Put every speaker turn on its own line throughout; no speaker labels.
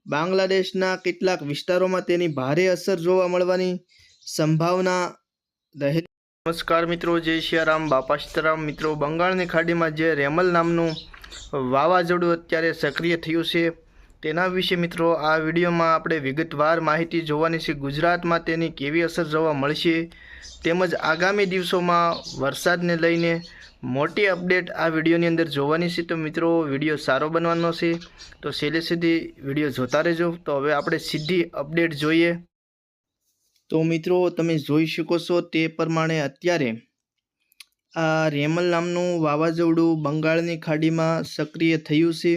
બાંગ્લાદેશના કેટલાક વિસ્તારોમાં તેની ભારે અસર જોવા મળવાની સંભાવના રહેલી। નમસ્કાર મિત્રો, જય સિયારામ, બાપા સીતારામ। મિત્રો, બંગાળની ખાડીમાં જે રેમલ નામનું વાવાઝોડું અત્યારે સક્રિય થયું છે તેના વિશે મિત્રો આ વિડીયોમાં આપણે વિગતવાર માહિતી જોવાની છે। ગુજરાતમાં તેની કેવી અસર જોવા મળશે તેમજ આગામી દિવસોમાં વરસાદને લઈને મોટી અપડેટ આ વિડીયોની અંદર જોવાની છે। તો મિત્રો, વિડીયો સારો બનવાનો છે તો છેલ્લે સુધી વિડીયો જોતા રહેજો। તો હવે આપણે સીધી અપડેટ જોઈએ। તો મિત્રો, તમે જોઈ શકો છો તે પ્રમાણે અત્યારે આ રેમલ નામનું વાવાઝોડું બંગાળની ખાડીમાં સક્રિય થયું છે।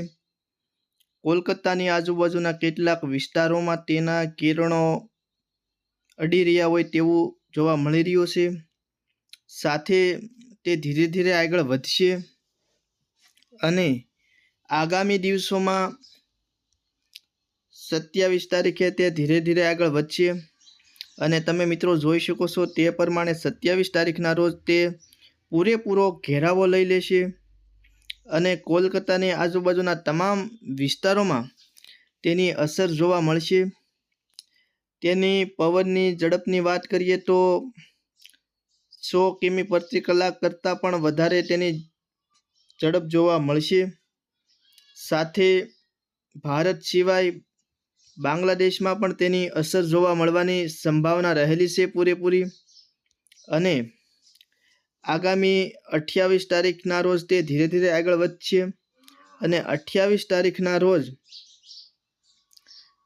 કોલકાતાની આજુબાજુના કેટલાક વિસ્તારોમાં તેના કિરણો અડી રહ્યા હોય તેવું જોવા મળી રહ્યું છે। સાથે તે ધીરે ધીરે આગળ વધશે અને આગામી દિવસોમાં 27 તારીખે તે ધીરે ધીરે આગળ વધશે અને તમે મિત્રો જોઈ શકો છો તે પ્રમાણે 27 તારીખના રોજ તે પૂરેપૂરો ઘેરાવો લઈ લેશે અને કોલકાતાની આજુબાજુના તમામ વિસ્તારોમાં તેની અસર જોવા મળશે। તેની પવનની ઝડપની વાત કરીએ તો 100 કિમી પ્રતિ કલાક કરતાં પણ વધારે તેની ઝડપ જોવા મળશે। સાથે ભારત સિવાય બાંગ્લાદેશમાં પણ તેની અસર જોવા મળવાની સંભાવના રહેલી છે પૂરેપૂરી અને આગામી 28 તારીખના રોજ તે ધીરે ધીરે આગળ વધશે અને 28 તારીખના રોજ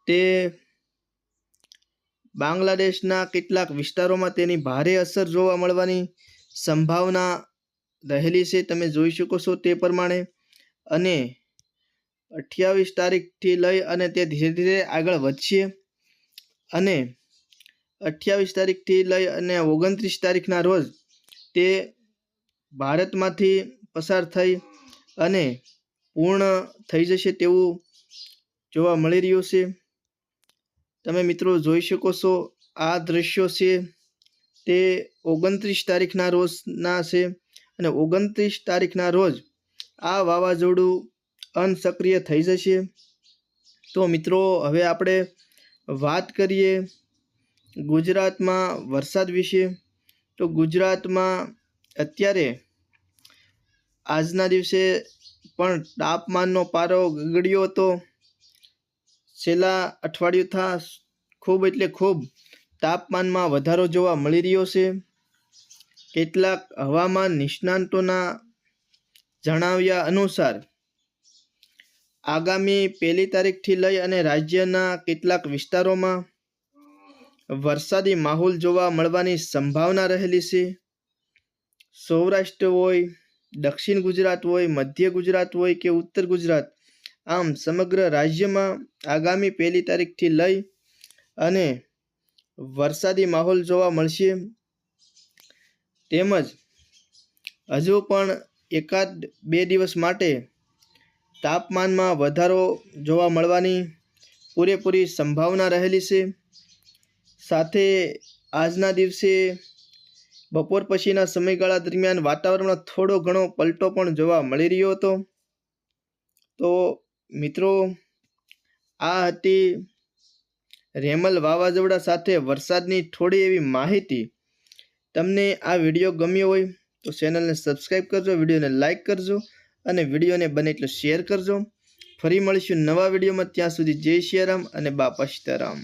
તે બાંગ્લાદેશના કેટલાક વિસ્તારોમાં તેની ભારે અસર જોવા મળવાની સંભાવના રહેલી છે, તમે જોઈ શકો છો તે પ્રમાણે। અને 28 તારીખથી લઈ અને તે ધીરે ધીરે આગળ વધશે અને 28 તારીખથી લઈ અને 29 તારીખના રોજ તે ભારતમાંથી પસાર થઈ અને પૂર્ણ થઈ જશે તેવું જોવા મળી રહ્યું છે। તમે મિત્રો જોઈ શકો છો આ દ્રશ્યો છે તે 29 તારીખના રોજના છે અને 29 તારીખના રોજ આ વાવાઝોડું અનસક્રિય થઈ જશે। તો મિત્રો, હવે આપણે વાત કરીએ ગુજરાતમાં વરસાદ વિશે। તો ગુજરાતમાં અત્યારે આજના દિવસે પણ તાપમાનનો પારો ગગડ્યો હતો। છેલ્લા અઠવાડિયુંથી ખૂબ એટલે ખૂબ તાપમાનમાં વધારો જોવા મળી રહ્યો છે। કેટલાક હવામાન નિષ્ણાતોના જણાવ્યા અનુસાર આગામી 1 તારીખથી લઈ અને રાજ્યના કેટલાક વિસ્તારોમાં વરસાદી માહોલ જોવા મળવાની સંભાવના રહેલી છે। સૌરાષ્ટ્ર હોય, દક્ષિણ ગુજરાત હોય, મધ્ય ગુજરાત હોય કે ઉત્તર ગુજરાત, આમ સમગ્ર રાજ્યમાં આગામી 1 તારીખથી લઈ અને વરસાદી માહોલ જોવા મળશે। તેમજ હજુ પણ 1-2 દિવસ માટે તાપમાનમાં વધારો જોવા મળવાની પૂરેપૂરી સંભાવના રહેલી છે। સાથે આજના દિવસે બપોર પછીના સમયગાળા દરમિયાન વાતાવરણમાં થોડો ઘણો પલટો પણ જોવા મળી રહ્યો હતો। તો મિત્રો, આ હતી રેમલ વાવાઝોડા સાથે વરસાદની થોડી એવી માહિતી। તમને આ વિડીયો ગમ્યો હોય તો ચેનલને સબસ્ક્રાઈબ કરજો, વિડીયોને લાઇક કરજો અને વિડીયોને બને એટલો શેર કરજો। ફરી મળીશું નવા વિડીયોમાં, ત્યાં સુધી જય સિયારામ અને બાપા સીતારામ।